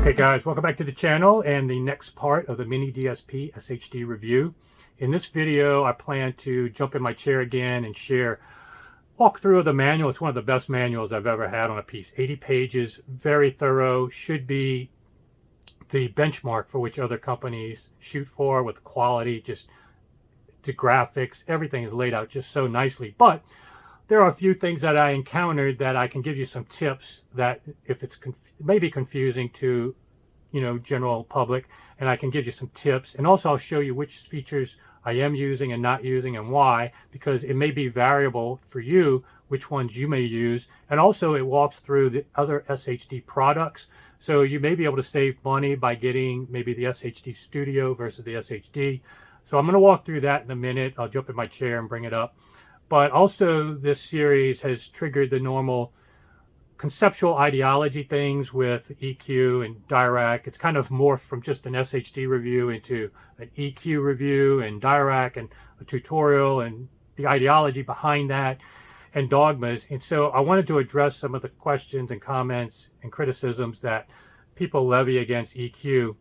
Okay guys, welcome back to the channel and the next part of the miniDSP SHD review. In this video, I plan to jump in my chair again and walk through the manual. It's one of the best manuals I've ever had on a piece. 80 pages, very thorough, should be the benchmark for which other companies shoot for with quality, just the graphics, everything is laid out just so nicely. But there are a few things that I encountered that I can give you some tips that if it's maybe confusing to general public, and I can give you some tips, and also I'll show you which features I am using and not using and why, because it may be variable for you which ones you may use. And also it walks through the other SHD products, so you may be able to save money by getting maybe the SHD Studio versus the SHD. So I'm going to walk through that in a minute. I'll jump in my chair and bring it up. But also this series has triggered the normal conceptual ideology things with EQ and Dirac. It's kind of morphed from just an SHD review into an EQ review and Dirac and a tutorial and the ideology behind that and dogmas. And so I wanted to address some of the questions and comments and criticisms that people levy against EQ.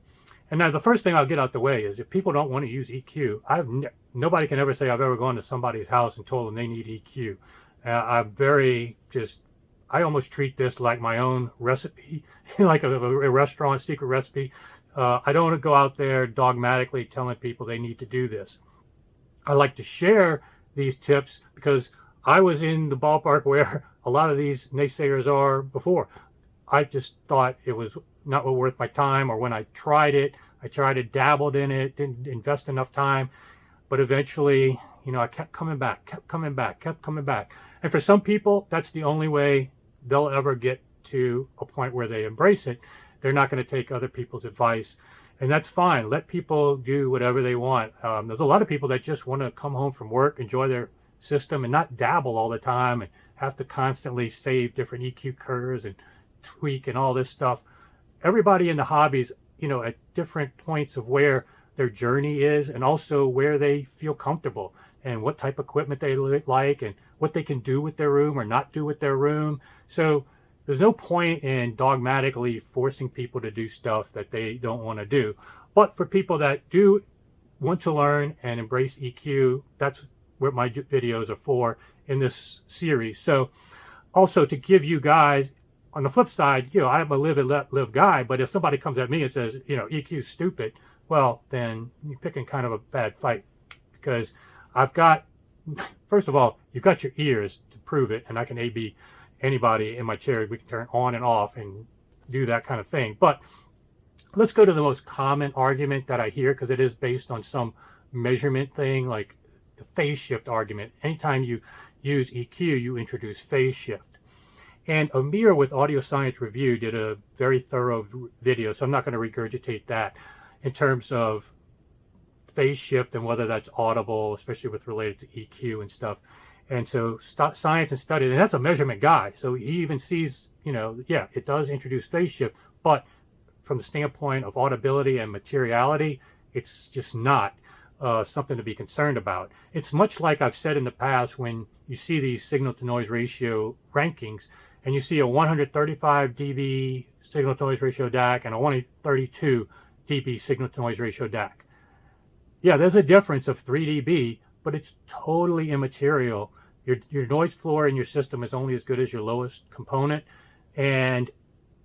And now the first thing I'll get out the way is if people don't want to use EQ, nobody can ever say I've ever gone to somebody's house and told them they need EQ. I almost treat this like my own recipe, like a restaurant secret recipe. I don't want to go out there dogmatically telling people they need to do this. I like to share these tips because I was in the ballpark where a lot of these naysayers are before. I just thought it was not worth my time, or when I tried it, dabbled in it, didn't invest enough time, but eventually, I kept coming back. And for some people, that's the only way they'll ever get to a point where they embrace it. They're not going to take other people's advice, and that's fine. Let people do whatever they want. There's a lot of people that just want to come home from work, enjoy their system, and not dabble all the time and have to constantly save different EQ curves and tweak and all this stuff. Everybody in the hobbies, at different points of where their journey is, and also where they feel comfortable and what type of equipment they like and what they can do with their room or not do with their room. So there's no point in dogmatically forcing people to do stuff that they don't want to do. But for people that do want to learn and embrace EQ, that's what my videos are for in this series. So also to give you guys, on the flip side, I'm a live and let live guy, but if somebody comes at me and says, EQ's stupid, well, then you're picking kind of a bad fight, because I've got, first of all, you've got your ears to prove it, and I can A/B anybody in my chair. We can turn on and off and do that kind of thing. But let's go to the most common argument that I hear, because it is based on some measurement thing, like the phase shift argument. Anytime you use EQ, you introduce phase shift. And Amir with Audio Science Review did a very thorough video, so I'm not going to regurgitate that in terms of phase shift and whether that's audible, especially with related to EQ and stuff. And so science and study, and that's a measurement guy, so he even sees, yeah, it does introduce phase shift, but from the standpoint of audibility and materiality, it's just not something to be concerned about. It's much like I've said in the past, when you see these signal to noise ratio rankings and you see a 135 dB signal to noise ratio DAC and a 132 dB signal to noise ratio DAC. Yeah, there's a difference of 3 dB, but it's totally immaterial. Your noise floor in your system is only as good as your lowest component, and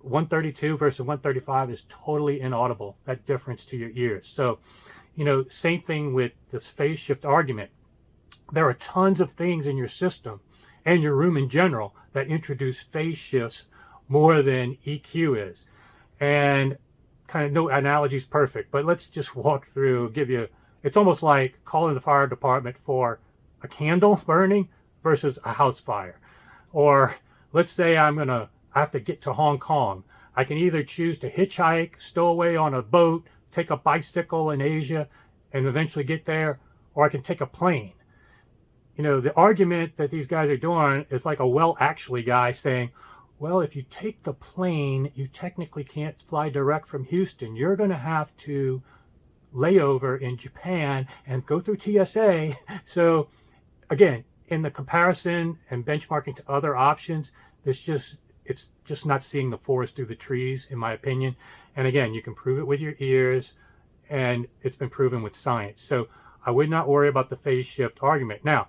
132 versus 135 is totally inaudible, that difference to your ears. So, same thing with this phase shift argument. There are tons of things in your system and your room in general that introduce phase shifts more than EQ is. And kind of no analogy is perfect, but let's just walk through, it's almost like calling the fire department for a candle burning versus a house fire. Or let's say I have to get to Hong Kong. I can either choose to hitchhike, stow away on a boat, take a bicycle in Asia, and eventually get there, or I can take a plane. The argument that these guys are doing is like a well actually guy saying, well, if you take the plane, you technically can't fly direct from Houston. You're going to have to layover in Japan and go through TSA. So again, in the comparison and benchmarking to other options, it's just not seeing the forest through the trees, in my opinion. And again, you can prove it with your ears, and it's been proven with science. So I would not worry about the phase shift argument. Now,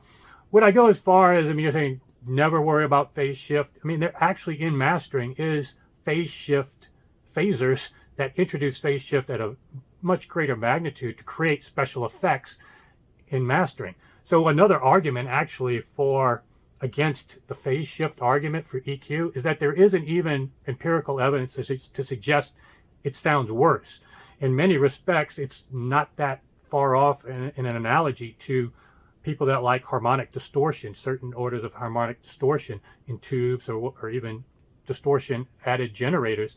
would I go as far as, I mean, you're saying never worry about phase shift? I mean, there actually in mastering is phase shift phasers that introduce phase shift at a much greater magnitude to create special effects in mastering. So another argument actually for against the phase shift argument for EQ is that there isn't even empirical evidence to suggest it sounds worse. In many respects, it's not that far off in an analogy to people that like harmonic distortion, certain orders of harmonic distortion in tubes or even distortion added generators.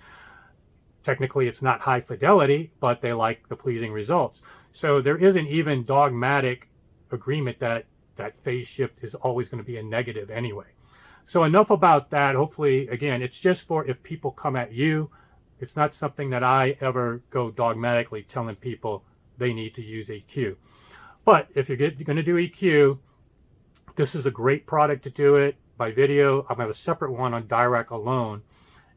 Technically, it's not high fidelity, but they like the pleasing results. So there isn't even dogmatic agreement that phase shift is always going to be a negative anyway. So enough about that. Hopefully, again, it's just for if people come at you. It's not something that I ever go dogmatically telling people they need to use EQ. But if you're going to do EQ, this is a great product to do it by video. I have a separate one on Dirac alone.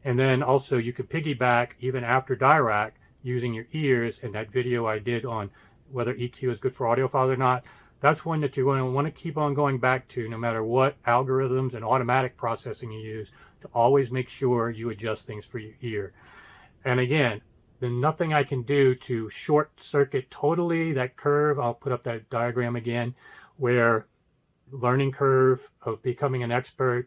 And then also you can piggyback even after Dirac using your ears, and that video I did on whether EQ is good for audiophiles or not. That's one that you're going to want to keep on going back to no matter what algorithms and automatic processing you use, to always make sure you adjust things for your ear. And again, there's nothing I can do to short circuit totally that curve. I'll put up that diagram again where learning curve of becoming an expert,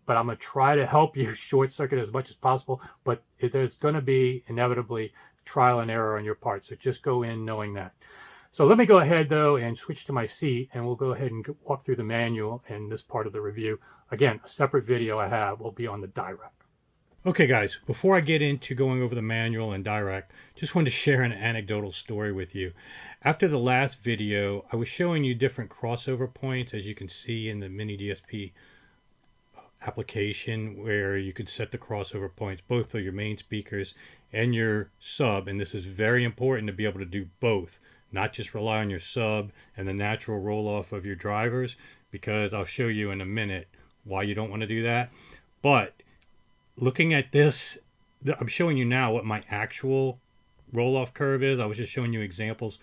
but I'm going to try to help you short circuit as much as possible. But there's going to be inevitably trial and error on your part. So just go in knowing that. So let me go ahead though and switch to my seat, and we'll go ahead and walk through the manual and this part of the review. Again, a separate video I have will be on the Dirac. Okay guys, before I get into going over the manual and Dirac, just wanted to share an anecdotal story with you. After the last video, I was showing you different crossover points, as you can see in the miniDSP application, where you can set the crossover points, both for your main speakers and your sub. And this is very important to be able to do both, not just rely on your sub and the natural roll off of your drivers, because I'll show you in a minute why you don't want to do that. But looking at this, I'm showing you now what my actual roll-off curve is. I was just showing you examples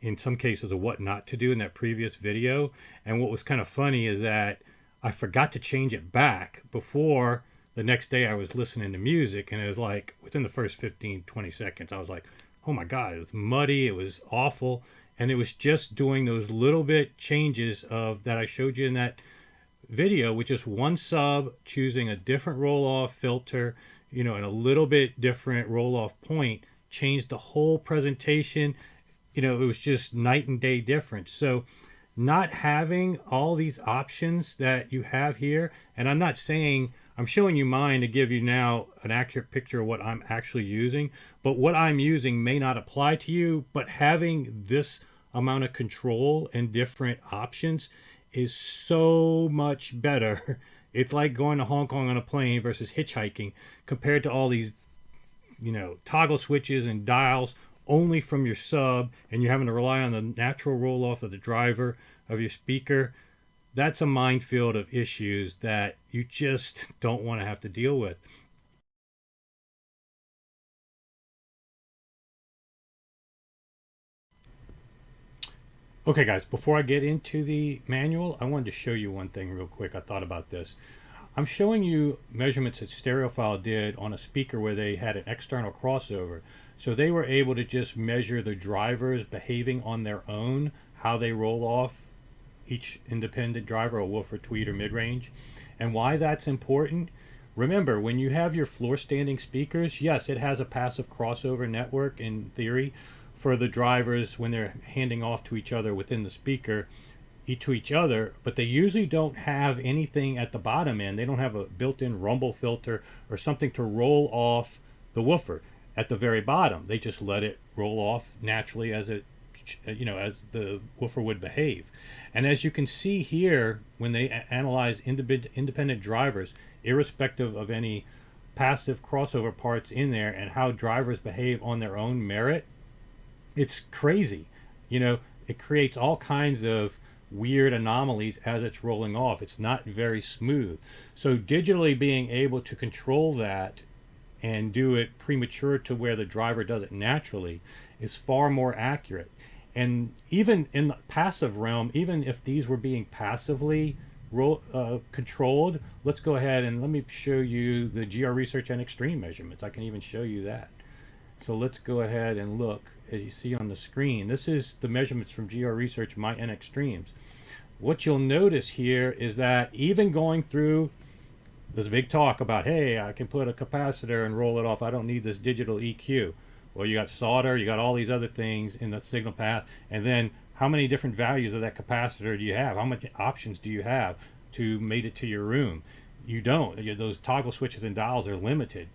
in some cases of what not to do in that previous video. And what was kind of funny is that I forgot to change it back before the next day I was listening to music, and it was like within the first 15-20 seconds I was like, oh my god, it was muddy, it was awful. And it was just doing those little bit changes of that I showed you in that video, with just one sub, choosing a different roll-off filter, and a little bit different roll-off point, changed the whole presentation. It was just night and day difference. So not having all these options that you have here, and I'm not saying, I'm showing you mine to give you now an accurate picture of what I'm actually using, but what I'm using may not apply to you. But having this amount of control and different options is so much better. It's like going to Hong Kong on a plane versus hitchhiking, compared to all these, toggle switches and dials only from your sub, and you're having to rely on the natural roll off of the driver of your speaker. That's a minefield of issues that you just don't want to have to deal with. Okay guys, before I get into the manual, I wanted to show you one thing real quick. I thought about this. I'm showing you measurements that Stereophile did on a speaker where they had an external crossover. So they were able to just measure the drivers behaving on their own, how they roll off each independent driver, a woofer, tweed, or mid-range. And why that's important, remember, when you have your floor standing speakers, yes, it has a passive crossover network in theory for the drivers when they're handing off to each other within the speaker, to each other, but they usually don't have anything at the bottom end. They don't have a built-in rumble filter or something to roll off the woofer at the very bottom. They just let it roll off naturally as it, as the woofer would behave. And as you can see here, when they analyze independent drivers, irrespective of any passive crossover parts in there, and how drivers behave on their own merit, it's crazy. It creates all kinds of weird anomalies as it's rolling off. It's not very smooth. So digitally being able to control that and do it premature to where the driver does it naturally is far more accurate. And even in the passive realm, even if these were being passively controlled, let's go ahead and let me show you the GR Research and Extreme measurements. I can even show you that. So let's go ahead and look. As you see on the screen, this is the measurements from GR Research, my N Extremes. What you'll notice here is that even going through, there's a big talk about, hey, I can put a capacitor and roll it off. I don't need this digital EQ. Well, you got solder, you got all these other things in the signal path, and then how many different values of that capacitor do you have? How many options do you have to mate it to your room? You don't. Those toggle switches and dials are limited.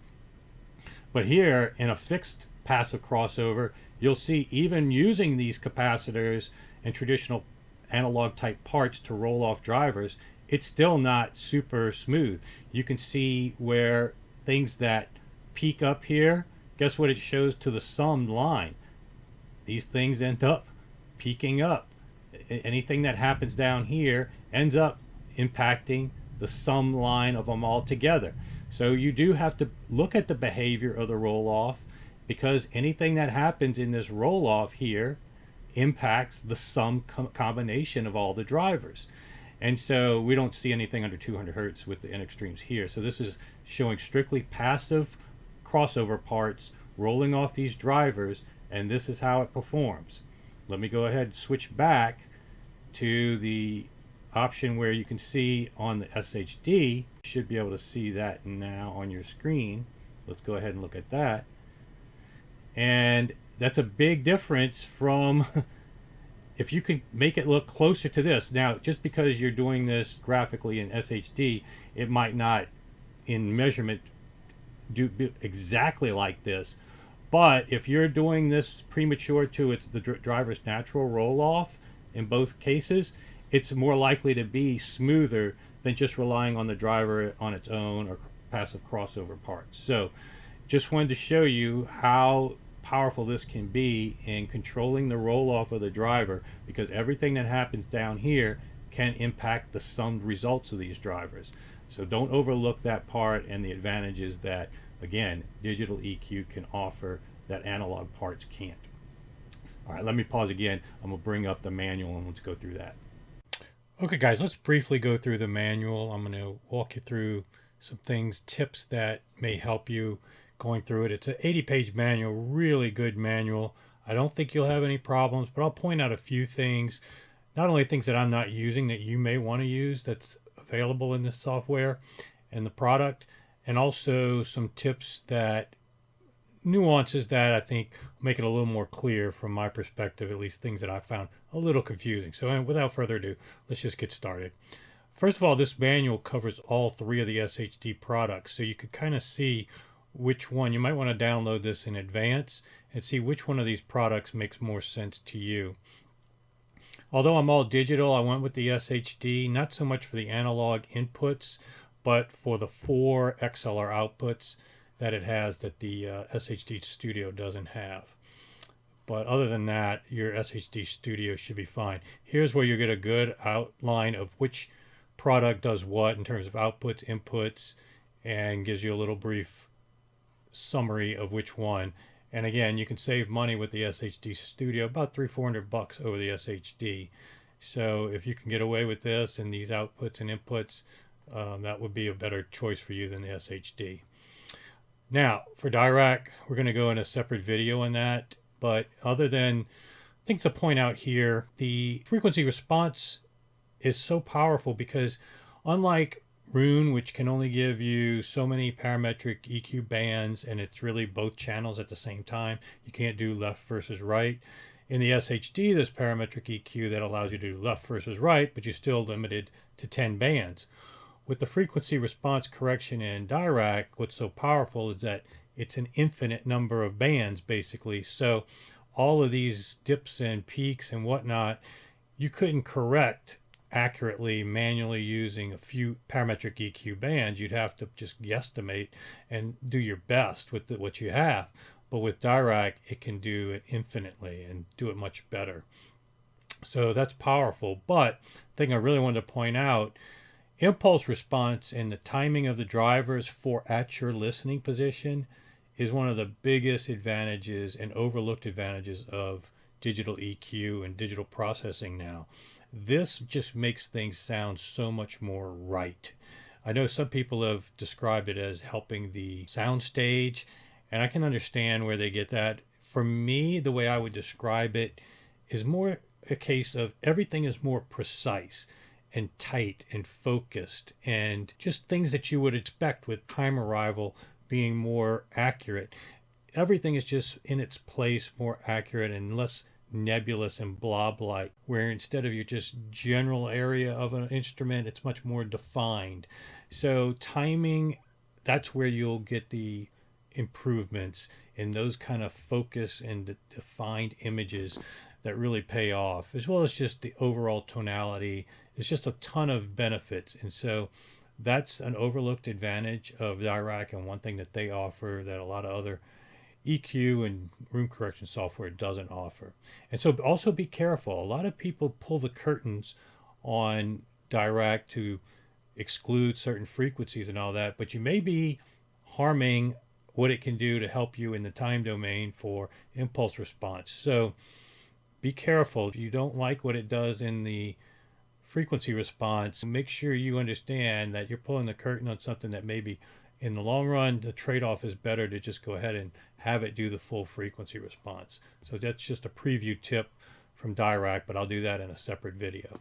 But here, in a fixed passive crossover, you'll see even using these capacitors and traditional analog type parts to roll off drivers, it's still not super smooth. You can see where things that peak up here, guess what it shows to the summed line? These things end up peaking up. Anything that happens down here ends up impacting the sum line of them all together. So you do have to look at the behavior of the roll-off, because anything that happens in this roll-off here impacts the sum combination of all the drivers. And so we don't see anything under 200 hertz with the N Extremes here. So this is showing strictly passive crossover parts rolling off these drivers, and this is how it performs. Let me go ahead and switch back to the option where you can see on the SHD. You should be able to see that now on your screen. Let's go ahead and look at that. And that's a big difference from if you can make it look closer to this. Now, just because you're doing this graphically in SHD, it might not in measurement do exactly like this. But if you're doing this premature to the driver's natural roll-off, in both cases, it's more likely to be smoother than just relying on the driver on its own or passive crossover parts. So just wanted to show you how powerful this can be in controlling the roll-off of the driver, because everything that happens down here can impact the summed results of these drivers. So don't overlook that part and the advantages that, again, digital EQ can offer that analog parts can't. All right, let me pause again. I'm going to bring up the manual and let's go through that. Okay, guys, let's briefly go through the manual. I'm going to walk you through some things, tips that may help you going through it. It's an 80-page manual, really good manual. I don't think you'll have any problems, but I'll point out a few things, not only things that I'm not using that you may want to use that's available in the software and the product, and also some tips that nuances that I think make it a little more clear from my perspective, at least things that I found a little confusing. So without further ado, let's just get started. First of all, this manual covers all three of the SHD products, so you could kind of see which one. You might want to download this in advance and see which one of these products makes more sense to you. Although I'm all digital, I went with the SHD, not so much for the analog inputs, but for the 4 XLR outputs that it has that the SHD Studio doesn't have. But other than that, your SHD Studio should be fine. Here's where you get a good outline of which product does what in terms of outputs, inputs, and gives you a little brief summary of which one. And again, you can save money with the SHD Studio, about $300-400 over the SHD. So if you can get away with this and these outputs and inputs, that would be a better choice for you than the SHD. Now, for Dirac, we're going to go in a separate video on that. But other than things to point out here, the frequency response is so powerful because unlike Roon, which can only give you so many parametric EQ bands, and it's really both channels at the same time, you can't do left versus right. In the SHD, there's parametric EQ that allows you to do left versus right, but you're still limited to 10 bands. With the frequency response correction in Dirac, what's so powerful is that it's an infinite number of bands, basically. So all of these dips and peaks and whatnot, you couldn't correct accurately manually using a few parametric EQ bands. You'd have to just guesstimate and do your best with what you have. But with Dirac, it can do it infinitely and do it much better. So that's powerful. But the thing I really wanted to point out Impulse response and the timing of the drivers for at your listening position is one of the biggest advantages and overlooked advantages of digital EQ and digital processing now. This just makes things sound so much more right. I know some people have described it as helping the sound stage, and I can understand where they get that. For me, the way I would describe it is more a case of everything is more precise and tight and focused, and just things that you would expect with time arrival being more accurate. Everything is just in its place, more accurate and less nebulous and blob-like, where instead of your just general area of an instrument, it's much more defined. So timing, that's where you'll get the improvements in those kind of focus and defined images that really pay off, as well as just the overall tonality. It's just a ton of benefits. And so that's an overlooked advantage of Dirac, and one thing that they offer that a lot of other EQ and room correction software doesn't offer. And so also be careful. A lot of people pull the curtains on Dirac to exclude certain frequencies and all that, but you may be harming what it can do to help you in the time domain for impulse response. So be careful. If you don't like what it does in the frequency response, make sure you understand that you're pulling the curtain on something that maybe in the long run, the trade-off is better to just go ahead and have it do the full frequency response. So that's just a preview tip from Dirac, but I'll do that in a separate video.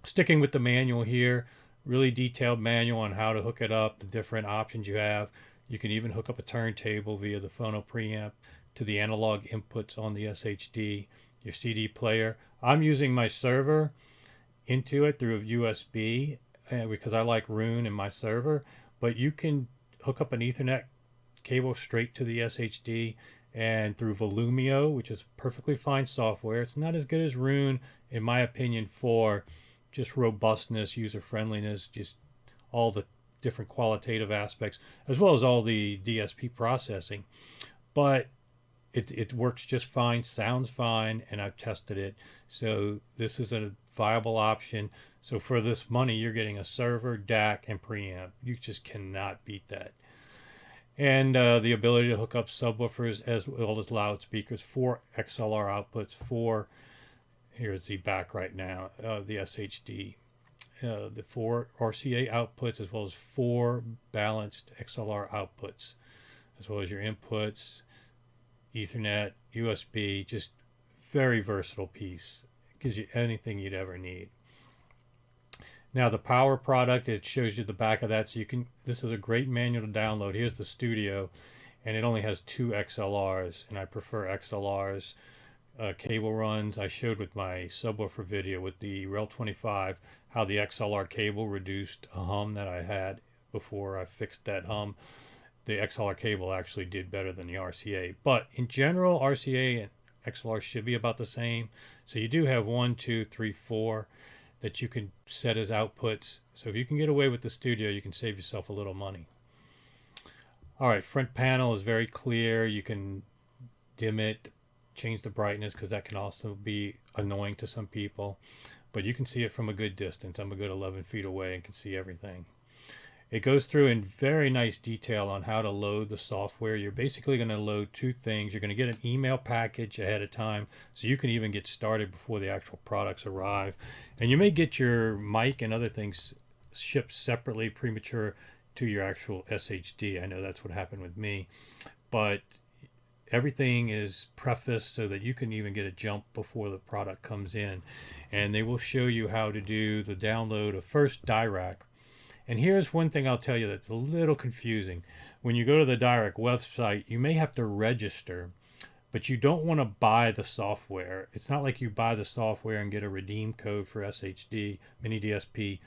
Sticking with the manual here, really detailed manual on how to hook it up, the different options you have. You can even hook up a turntable via the phono preamp to the analog inputs on the SHD, your CD player. I'm using my server into it through a USB because I like Roon in my server, but you can hook up an Ethernet cable straight to the SHD and through Volumio, which is perfectly fine software. It's not as good as Roon, in my opinion, for just robustness, user friendliness, just all the different qualitative aspects, as well as all the DSP processing. But it works just fine, sounds fine, and I've tested it. So this is a viable option. So for this money, you're getting a server, DAC, and preamp. You just cannot beat that. And the ability to hook up subwoofers as well as loudspeakers, 4 XLR outputs, 4, here's the back right now, the SHD. The 4 RCA outputs as well as 4 balanced XLR outputs, as well as your inputs, Ethernet, USB, just very versatile piece. Gives you anything you'd ever need. Now the power product, it shows you the back of that, so you can, this is a great manual to download. Here's the studio, and it only has 2 XLRs, and I prefer XLRs. Cable runs, I showed with my subwoofer video with the Rel 25 how the XLR cable reduced a hum that I had before I fixed that hum. The XLR cable actually did better than the RCA, but in general RCA and XLR should be about the same. So you do have 1, 2, 3, 4 that you can set as outputs. So if you can get away with the studio, you can save yourself a little money. All right, front panel is very clear. You can dim it, change the brightness, because that can also be annoying to some people, but you can see it from a good distance. I'm a good 11 feet away and can see everything. It goes through in very nice detail on how to load the software. You're basically going to load 2 things. You're going to get an email package ahead of time, so you can even get started before the actual products arrive. And you may get your mic and other things shipped separately, premature to your actual SHD. I know that's what happened with me, but everything is prefaced so that you can even get a jump before the product comes in. And they will show you how to do the download of first Dirac. And here's one thing I'll tell you that's a little confusing. When you go to the Dirac website, you may have to register, but you don't want to buy the software. It's not like you buy the software and get a redeem code for SHD, miniDSP,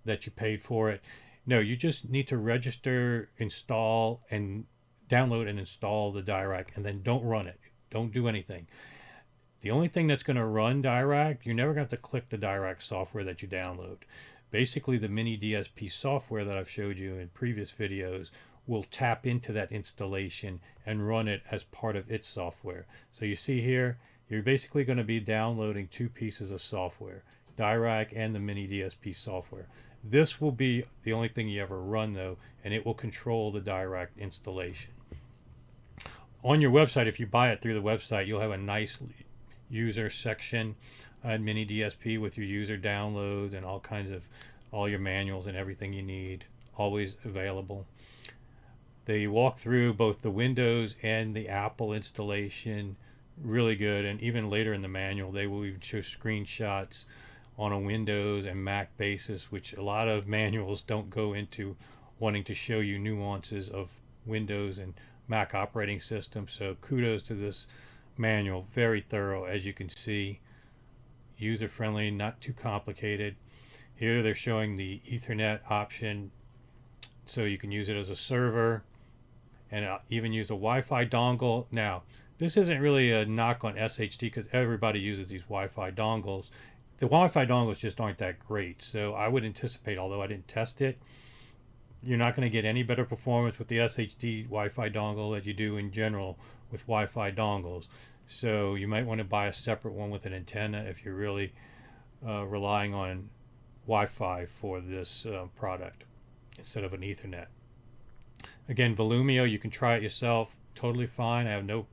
that you paid for it. No, you just need to register, install, and download and install the Dirac, and then don't run it. Don't do anything. The only thing that's going to run Dirac, you're never going to have to click the Dirac software that you download. Basically, the miniDSP software that I've showed you in previous videos will tap into that installation and run it as part of its software. So you see here, you're basically going to be downloading 2 pieces of software. Dirac and the miniDSP software. This will be the only thing you ever run though, and it will control the Dirac installation. On your website, if you buy it through the website, you'll have a nice user section at miniDSP with your user downloads and all kinds of all your manuals and everything you need, always available. They walk through both the Windows and the Apple installation, really good. And even later in the manual, they will even show screenshots on a Windows and Mac basis, which a lot of manuals don't go into wanting to show you nuances of Windows and Mac operating systems. So kudos to this manual, very thorough, as you can see, user friendly, not too complicated. Here they're showing the Ethernet option, so you can use it as a server and even use a Wi-Fi dongle. Now, this isn't really a knock on SHD because everybody uses these Wi-Fi dongles. The Wi-Fi dongles just aren't that great, so I would anticipate, although I didn't test it, you're not going to get any better performance with the SHD Wi-Fi dongle that you do in general with Wi-Fi dongles. So you might want to buy a separate one with an antenna if you're really relying on Wi-Fi for this product instead of an Ethernet. Again, Volumio, you can try it yourself, totally fine. I have no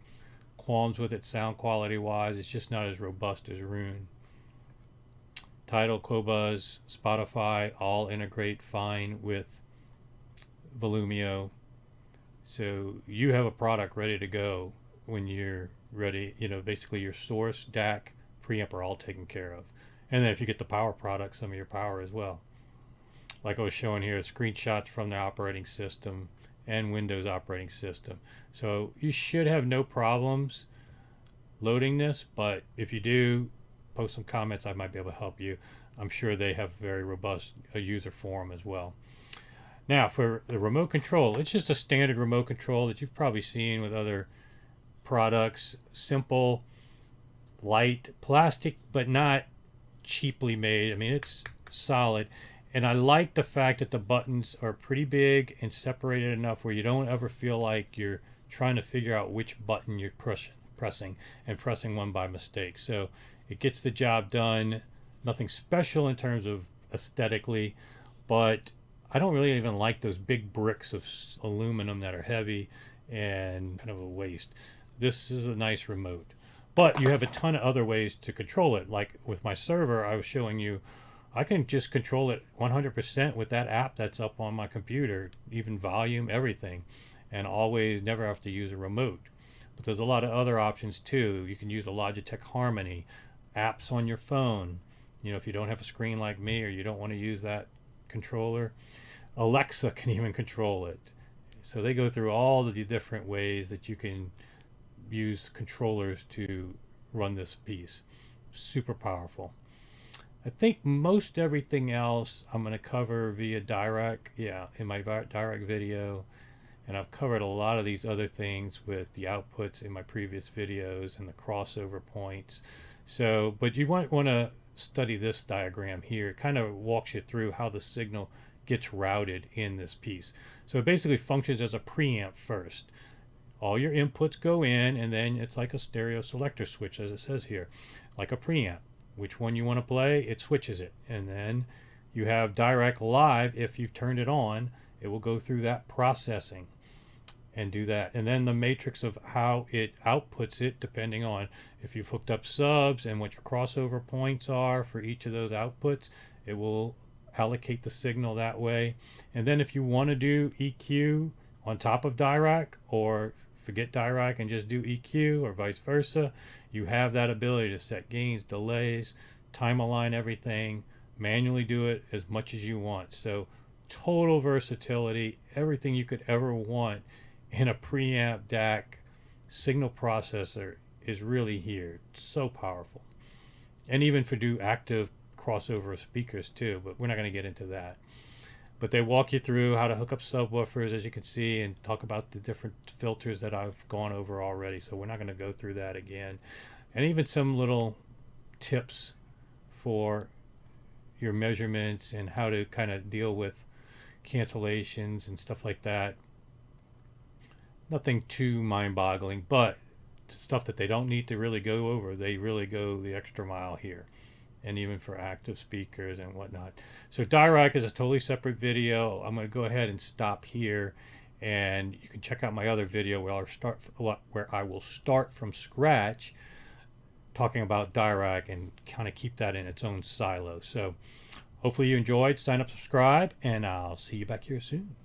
qualms with it sound quality wise. It's just not as robust as Roon. Tidal, Qobuz, Spotify all integrate fine with Volumio. So you have a product ready to go when you're ready. You know, basically your source, DAC, preamp are all taken care of. And then if you get the power product, some of your power as well. Like I was showing here, screenshots from the operating system and Windows operating system. So you should have no problems loading this, but if you do, post some comments, I might be able to help you. I'm sure they have very robust user forum as well. Now for the remote control, it's just a standard remote control that you've probably seen with other products. Simple, light, plastic, but not cheaply made. I mean, it's solid. And I like the fact that the buttons are pretty big and separated enough where you don't ever feel like you're trying to figure out which button you're pressing one by mistake. So it gets the job done. Nothing special in terms of aesthetically, but I don't really even like those big bricks of aluminum that are heavy and kind of a waste. This is a nice remote, but you have a ton of other ways to control it. Like with my server, I was showing you, I can just control it 100% with that app that's up on my computer, even volume, everything, and always never have to use a remote. But there's a lot of other options too. You can use a Logitech Harmony, apps on your phone. You know, if you don't have a screen like me or you don't want to use that controller, Alexa can even control it. So they go through all of the different ways that you can use controllers to run this piece. Super powerful. I think most everything else I'm going to cover via Dirac, in my Dirac video, and I've covered a lot of these other things with the outputs in my previous videos and the crossover points. So, but you might want to study this diagram here. It kind of walks you through how the signal gets routed in this piece. So it basically functions as a preamp first. All your inputs go in, and then it's like a stereo selector switch, as it says here, like a preamp. Which one you want to play, it switches it. And then you have Dirac Live. If you've turned it on, it will go through that processing and do that. And then the matrix of how it outputs it, depending on if you've hooked up subs and what your crossover points are for each of those outputs, it will allocate the signal that way. And then if you want to do EQ on top of Dirac, or forget Dirac and just do EQ, or vice versa, you have that ability to set gains, delays, time align everything, manually do it as much as you want. So total versatility, everything you could ever want in a preamp DAC signal processor is really here. It's so powerful. And even for do active crossover speakers too, but we're not going to get into that. But they walk you through how to hook up subwoofers, as you can see, and talk about the different filters that I've gone over already. So we're not going to go through that again. And even some little tips for your measurements and how to kind of deal with cancellations and stuff like that. Nothing too mind-boggling, but stuff that they don't need to really go over. They really go the extra mile here. and even for active speakers and whatnot. So Dirac is a totally separate video. I'm going to go ahead and stop here, and you can check out my other video where I will start from scratch talking about Dirac and kind of keep that in its own silo. So hopefully you enjoyed. Sign up, subscribe, and I'll see you back here soon.